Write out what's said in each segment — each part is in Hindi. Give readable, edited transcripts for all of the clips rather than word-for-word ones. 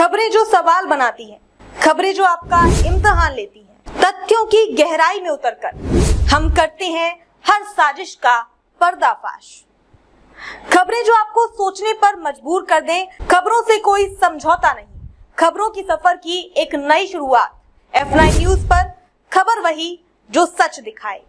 खबरें जो सवाल बनाती हैं, खबरें जो आपका इम्तिहान लेती हैं, तथ्यों की गहराई में उतरकर हम करते हैं हर साजिश का पर्दाफाश। खबरें जो आपको सोचने पर मजबूर कर दें, खबरों से कोई समझौता नहीं, खबरों की सफर की एक नई शुरुआत। F9 न्यूज पर खबर वही जो सच दिखाए।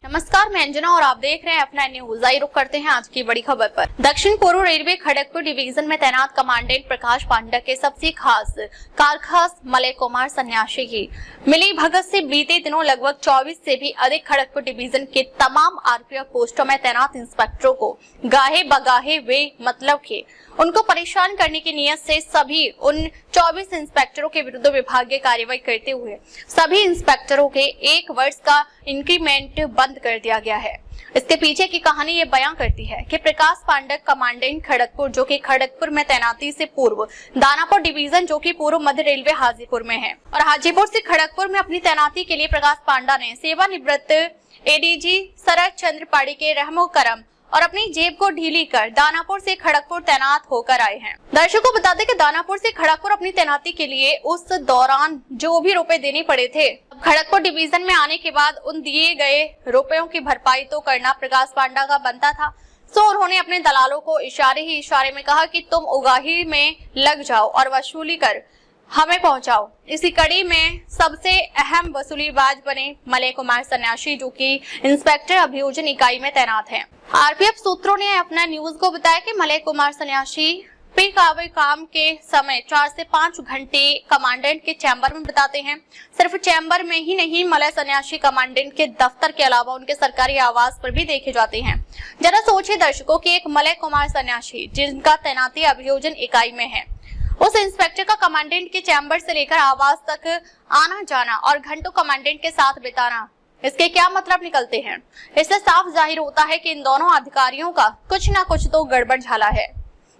नमस्कार, मैं अंजना और आप देख रहे हैं F9 न्यूज। आइए रुक करते हैं आज की बड़ी खबर पर। दक्षिण पूर्व रेलवे खड़गपुर डिवीजन में तैनात कमांडेंट प्रकाश पांडा के सबसे खास कारखास मलय कुमार सन्यासी की मिली भगत से बीते दिनों लगभग 24 से भी अधिक खड़गपुर डिवीजन के तमाम आरपीएफ पोस्टों में तैनात इंस्पेक्टरों को गाहे बगाहे वे मतलब के उनको परेशान करने की नियत से सभी उन 24 इंस्पेक्टरों के विरुद्ध विभागीय कार्रवाई करते हुए सभी इंस्पेक्टरों के 1 वर्ष का इंक्रीमेंट बंद कर दिया गया है। इसके पीछे की कहानी ये बयां करती है कि प्रकाश पांडा कमांडेंट खड़गपुर, जो कि खड़गपुर में तैनाती से पूर्व दानापुर डिवीजन, जो कि पूर्व मध्य रेलवे हाजीपुर में है, और हाजीपुर से खड़गपुर में अपनी तैनाती के लिए प्रकाश पांडा ने सेवानिवृत्त एडीजी शरद चंद्र पाड़ी के रहमो करम और अपनी जेब को ढीली कर दानापुर से खड़गपुर तैनात होकर आए हैं। दर्शकों को बता दें कि दानापुर से खड़गपुर अपनी तैनाती के लिए उस दौरान जो भी रुपए देने पड़े थे, खड़गपुर डिवीजन में आने के बाद उन दिए गए रुपयों की भरपाई तो करना प्रकाश पांडा का बनता था। सो उन्होंने अपने दलालों को इशारे ही इशारे में कहा कि तुम उगाही में लग जाओ और वसूली कर हमें पहुंचाओ। इसी कड़ी में सबसे अहम वसूलीबाज बने मलय कुमार सन्यासी, जो कि इंस्पेक्टर अभियोजन इकाई में तैनात हैं। आरपीएफ सूत्रों ने अपना न्यूज को बताया कि मलय कुमार सन्यासी पीक आवर काम के समय 4 से 5 घंटे कमांडेंट के चैम्बर में बिताते हैं। सिर्फ चैम्बर में ही नहीं, मलय सन्यासी कमांडेंट के दफ्तर के अलावा उनके सरकारी आवास पर भी देखे जाते हैं। जरा सोचिए दर्शकों कि एक मलय कुमार सन्यासी जिनका तैनाती अभियोजन इकाई में है, उस इंस्पेक्टर का कमांडेंट के चैम्बर से लेकर आवास तक आना जाना और घंटों कमांडेंट के साथ बिताना, इसके क्या मतलब निकलते हैं? इससे साफ जाहिर होता है कि इन दोनों अधिकारियों का कुछ ना कुछ तो गड़बड़ झाला है।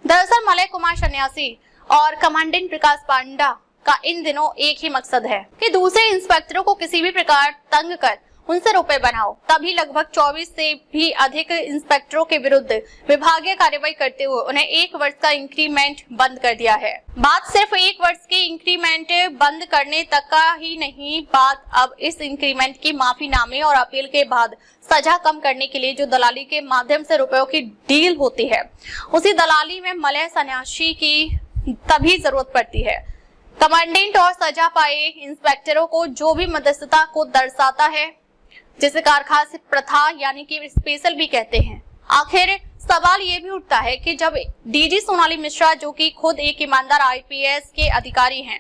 दरअसल मलय कुमार सन्यासी और कमांडेंट प्रकाश पांडा का इन दिनों एक ही मकसद है कि दूसरे इंस्पेक्टरों को किसी भी प्रकार तंग कर उनसे रुपए बनाओ। तभी लगभग 24 से भी अधिक इंस्पेक्टरों के विरुद्ध विभागीय कार्रवाई करते हुए उन्हें 1 वर्ष का इंक्रीमेंट बंद कर दिया है। बात सिर्फ 1 वर्ष के इंक्रीमेंट बंद करने तक का ही नहीं, बात अब इस इंक्रीमेंट की माफीनामे और अपील के बाद सजा कम करने के लिए जो दलाली के माध्यम से रुपयों की डील होती है, उसी दलाली में मलय सन्यासी की तभी जरूरत पड़ती है। कमांडेंट और सजा पाए इंस्पेक्टरों को जो भी मध्यस्थता को दर्शाता है, जिसे कारखास प्रथा यानी कि स्पेशल भी कहते हैं। आखिर सवाल ये भी उठता है कि जब डीजी सोनाली मिश्रा, जो कि खुद एक ईमानदार आईपीएस के अधिकारी हैं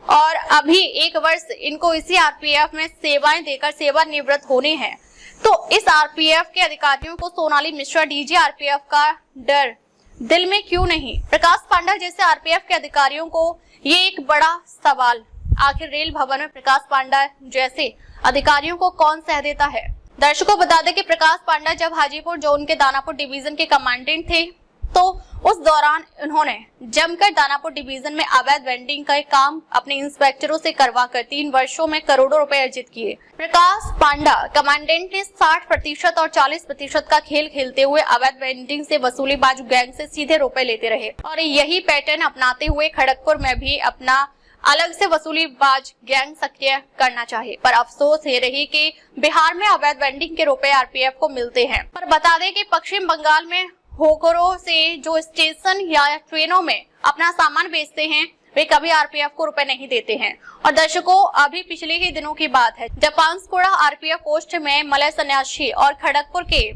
और अभी 1 वर्ष इनको इसी आरपीएफ में सेवाएं देकर सेवानिवृत्त होने हैं, तो इस आरपीएफ के अधिकारियों को सोनाली मिश्रा डीजी आरपीएफ का डर दिल में क्यों नहीं? प्रकाश पांडा जैसे आरपीएफ के अधिकारियों को ये एक बड़ा सवाल, आखिर रेल भवन में प्रकाश पांडा जैसे अधिकारियों को कौन सह देता है? दर्शकों बता दें कि प्रकाश पांडा जब हाजीपुर जोन के दानापुर डिवीजन के कमांडेंट थे, तो उस दौरान उन्होंने जमकर दानापुर डिवीजन में अवैध वेंडिंग का काम अपने इंस्पेक्टरों से करवाकर 3 वर्षों में करोड़ों रुपए अर्जित किए। प्रकाश पांडा कमांडेंट ने 60% और 40% का खेल खेलते हुए अवैध वेंडिंग से वसूलीबाज गैंग से सीधे रुपए लेते रहे और यही पैटर्न अपनाते हुए खड़गपुर में भी अपना अलग से वसूलीबाज गैंग सक्रिय करना चाहिए। पर अफसोस ये रही कि बिहार में अवैध वेंडिंग के रुपए आरपीएफ को मिलते हैं। पर बता दें कि पश्चिम बंगाल में होकरों से जो स्टेशन या ट्रेनों में अपना सामान बेचते हैं, वे कभी आरपीएफ को रुपए नहीं देते हैं। और दर्शकों, अभी पिछले ही दिनों की बात है जब पांसकुड़ा आरपीएफ पोस्ट में मलय सन्यासी और खड़गपुर के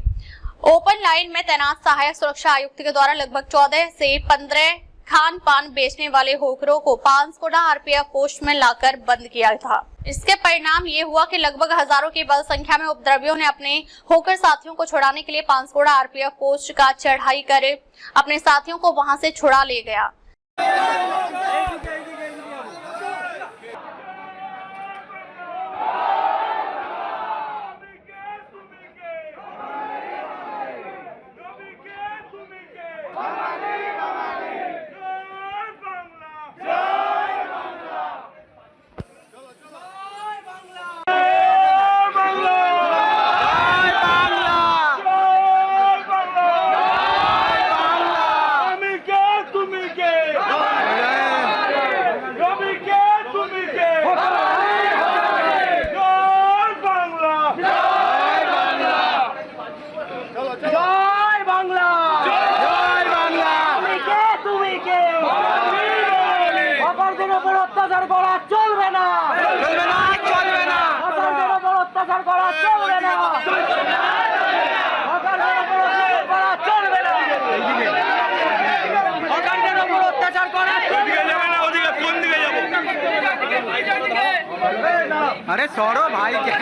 ओपन लाइन में तैनात सहायक सुरक्षा आयुक्त के द्वारा लगभग 14 से 15 खान पान बेचने वाले होकरों को पांसकुड़ा आरपीएफ पोस्ट में लाकर बंद किया था। इसके परिणाम ये हुआ कि लगभग हजारों की बल संख्या में उपद्रवियों ने अपने होकर साथियों को छुड़ाने के लिए पांसकुड़ा आरपीएफ पोस्ट का चढ़ाई कर अपने साथियों को वहां से छुड़ा ले गया। सौरभ भाई क्या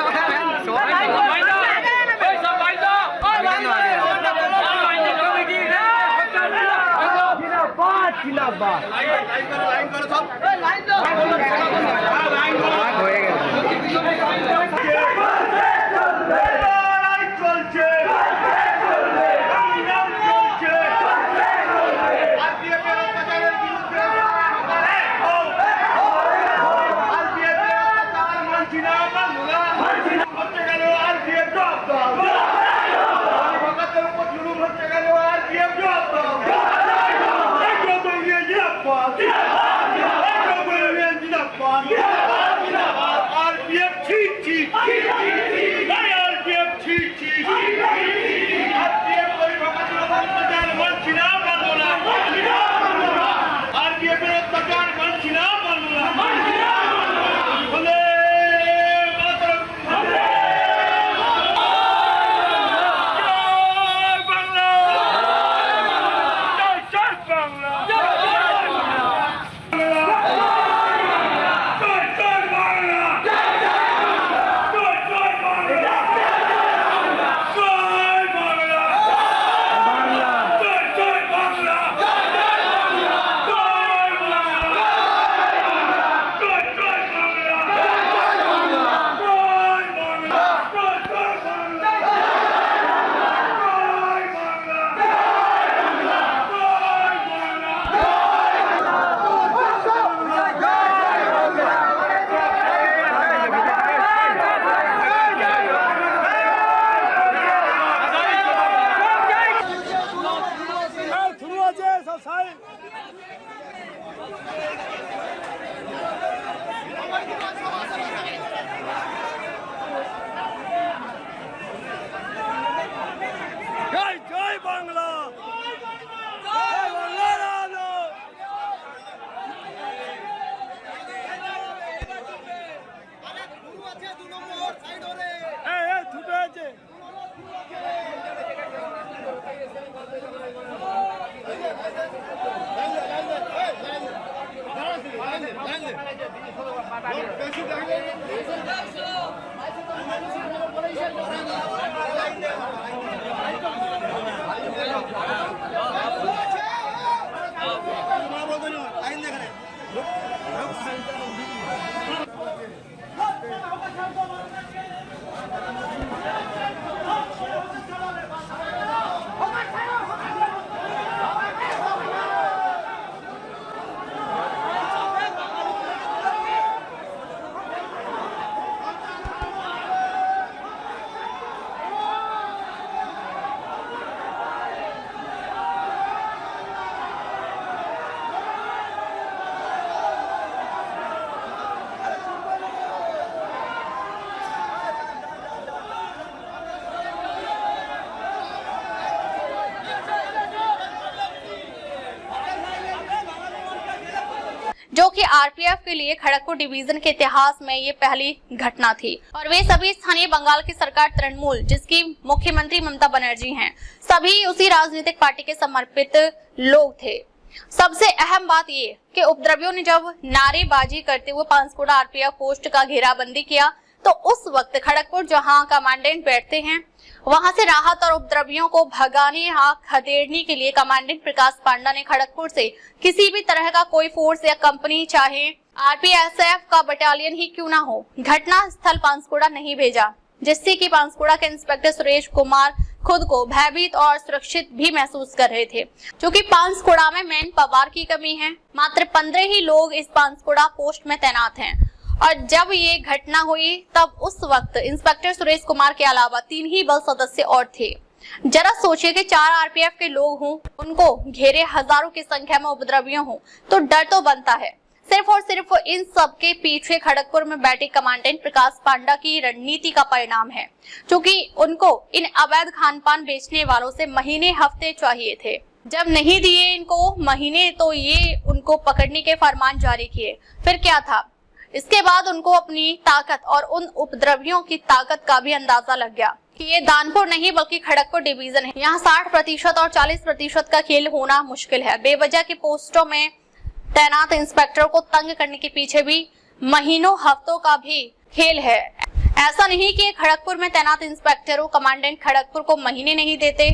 जो कि आरपीएफ के लिए खड़गपुर डिवीजन के इतिहास में ये पहली घटना थी। और वे सभी स्थानीय बंगाल की सरकार तृणमूल, जिसकी मुख्यमंत्री ममता बनर्जी हैं, सभी उसी राजनीतिक पार्टी के समर्पित लोग थे। सबसे अहम बात ये कि उपद्रवियों ने जब नारेबाजी करते हुए पांसकुड़ा आरपीएफ पोस्ट का घेराबंदी किया तो उस वक्त खड़गपुर जहां कमांडेंट बैठते हैं, वहां से राहत और उपद्रवियों को भगाने या खदेड़ने के लिए कमांडेंट प्रकाश पांडा ने खड़गपुर से किसी भी तरह का कोई फोर्स या कंपनी, चाहे आरपीएसएफ का बटालियन ही क्यों ना हो, घटना स्थल पांसकुड़ा नहीं भेजा, जिससे कि पांसकुड़ा के इंस्पेक्टर सुरेश कुमार खुद को भयभीत और सुरक्षित भी महसूस कर रहे थे, क्योंकि पांसकुड़ा में मैन पावर की कमी है। मात्र 15 ही लोग इस पांसकुड़ा पोस्ट में तैनात हैं। और जब ये घटना हुई तब उस वक्त इंस्पेक्टर सुरेश कुमार के अलावा 3 ही बल सदस्य और थे। जरा सोचिए कि 4 आरपीएफ के लोग हों, उनको घेरे हजारों की संख्या में उपद्रवियों हों, तो डर तो बनता है। सिर्फ और सिर्फ इन सब के पीछे खड़गपुर में बैठे कमांडेंट प्रकाश पांडा की रणनीति का परिणाम है, क्योंकि उनको इन अवैध खान पान बेचने वालों से महीने हफ्ते चाहिए थे। जब नहीं दिए इनको महीने तो ये उनको पकड़ने के फरमान जारी किए। फिर क्या था, इसके बाद उनको अपनी ताकत और उन उपद्रवियों की ताकत का भी अंदाजा लग गया कि ये दानपुर नहीं बल्कि खड़गपुर डिवीजन है। यहाँ 60% और 40% का खेल होना मुश्किल है। बेवजह की पोस्टों में तैनात इंस्पेक्टर को तंग करने के पीछे भी महीनों हफ्तों का भी खेल है। ऐसा नहीं कि खड़गपुर में तैनात इंस्पेक्टरों कमांडेंट खड़गपुर को महीने नहीं देते,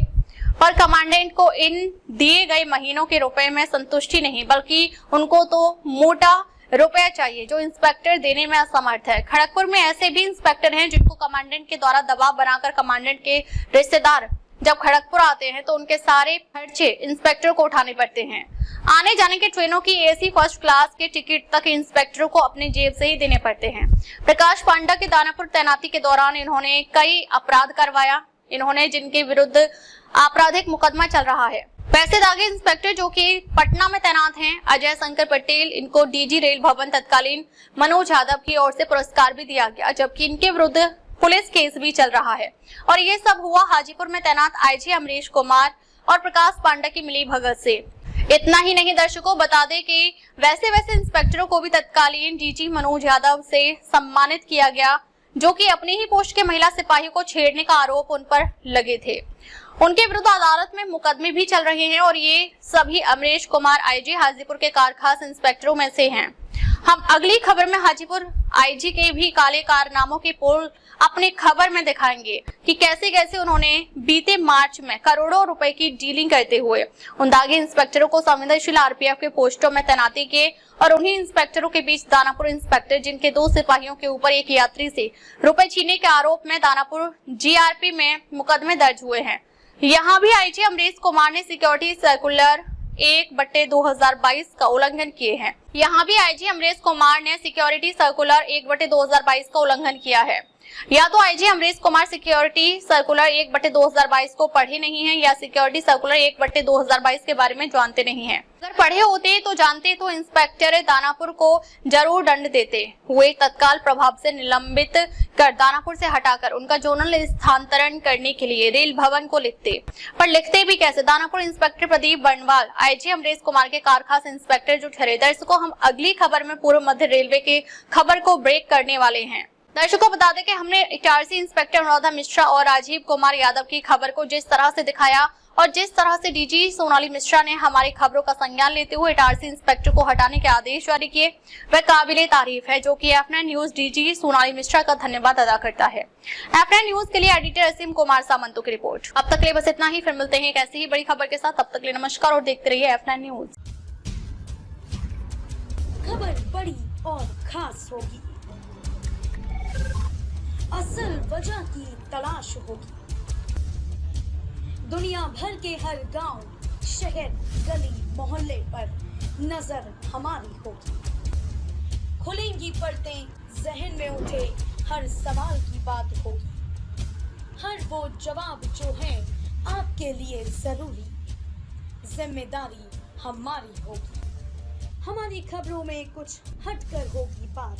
पर कमांडेंट को इन दिए गए महीनों के रुपए में संतुष्टि नहीं, बल्कि उनको तो मोटा रुपया चाहिए जो इंस्पेक्टर देने में असमर्थ है। खड़गपुर में ऐसे भी इंस्पेक्टर हैं जिनको कमांडेंट के द्वारा दबाव बनाकर कमांडेंट के रिश्तेदार जब खड़गपुर आते हैं तो उनके सारे खर्चे इंस्पेक्टर को उठाने पड़ते हैं। आने जाने के ट्रेनों की एसी फर्स्ट क्लास के टिकट तक इंस्पेक्टरों को अपने जेब से ही देने पड़ते हैं। प्रकाश पांडा के दानापुर तैनाती के दौरान इन्होंने कई अपराध करवाया, इन्होंने जिनके विरुद्ध आपराधिक मुकदमा चल रहा है। पैसे दागे इंस्पेक्टर जो कि पटना में तैनात हैं, अजय शंकर पटेल, इनको डीजी रेल भवन तत्कालीन मनोज यादव की ओर से पुरस्कार भी दिया गया, जबकि इनके विरुद्ध पुलिस केस भी चल रहा है। और ये सब हुआ हाजीपुर में तैनात आईजी अमरीश कुमार और प्रकाश पांडा की मिली भगत से। इतना ही नहीं दर्शकों, बता दें कि वैसे इंस्पेक्टरों को भी तत्कालीन डीजी मनोज यादव से सम्मानित किया गया, जो कि अपनी ही पोस्ट के महिला सिपाहियों को छेड़ने का आरोप उन पर लगे थे। उनके विरुद्ध अदालत में मुकदमे भी चल रहे हैं और ये सभी अमरीश कुमार आईजी हाजीपुर के कारखास इंस्पेक्टरों में से हैं। हम अगली खबर में हाजीपुर आईजी के भी काले कारनामों की पोल अपनी खबर में दिखाएंगे कि कैसे कैसे उन्होंने बीते मार्च में करोड़ों रुपए की डीलिंग करते हुए उन दागी इंस्पेक्टरों को संवेदनशील आरपीएफ के पोस्टों में तैनाती किए और उन्हीं इंस्पेक्टरों के बीच दानापुर इंस्पेक्टर जिनके 2 सिपाहियों के ऊपर एक यात्री से रुपए छीनने के आरोप में दानापुर जीआरपी में मुकदमे दर्ज हुए हैं। यहाँ भी आईजी अमरीश कुमार ने सिक्योरिटी सर्कुलर 1/2022 का उल्लंघन किए हैं। यहाँ भी आईजी अमरीश कुमार ने सिक्योरिटी सर्कुलर 1/2022 का उल्लंघन किया है। या तो IG Amrish Kumar security circular 1/2022 को पढ़े नहीं हैं या सिक्योरिटी सर्कुलर 1/2022 के बारे में जानते नहीं हैं। अगर पढ़े होते तो जानते तो इंस्पेक्टर दानापुर को जरूर दंड देते हुए तत्काल प्रभाव से निलंबित कर दानापुर से हटाकर उनका जोनल स्थानांतरण करने के लिए रेल भवन को लिखते। पर लिखते भी कैसे? दानापुर इंस्पेक्टर प्रदीप बर्नवाल आईजी अमरीश कुमार के कारखास इंस्पेक्टर जो ठहरे। दर्शकों, हम अगली खबर में पूर्व मध्य रेलवे के खबर को ब्रेक करने वाले हैं। दर्शकों, बता दें कि हमने इटारसी इंस्पेक्टर अनुराधा मिश्रा और राजीव कुमार यादव की खबर को जिस तरह से दिखाया और जिस तरह से डीजी सोनाली मिश्रा ने हमारी खबरों का संज्ञान लेते हुए इटारसी इंस्पेक्टर को हटाने के आदेश जारी किए, वह काबिले तारीफ है, जो कि F9 news DG Sonali Mishra का धन्यवाद अदा करता है। F9 न्यूज के लिए एडिटर असीम कुमार सामंतों की रिपोर्ट। अब तक ले बस इतना ही, फिर मिलते हैं एक ऐसी ही बड़ी खबर के साथ। तब तक ले नमस्कार और देखते रहिए F9 न्यूज। खबर बड़ी और खास होगी, असल वजह की तलाश होगी, दुनिया भर के हर गांव, शहर, गली, मोहल्ले पर नजर हमारी होगी। खुलेंगी पर्दें, जहन में उठे हर सवाल की बात होगी, हर वो जवाब जो है आपके लिए जरूरी, जिम्मेदारी हमारी होगी। हमारी खबरों में कुछ हटकर होगी बात।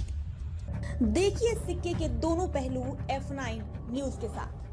देखिए सिक्के के दोनों पहलू F9 न्यूज के साथ।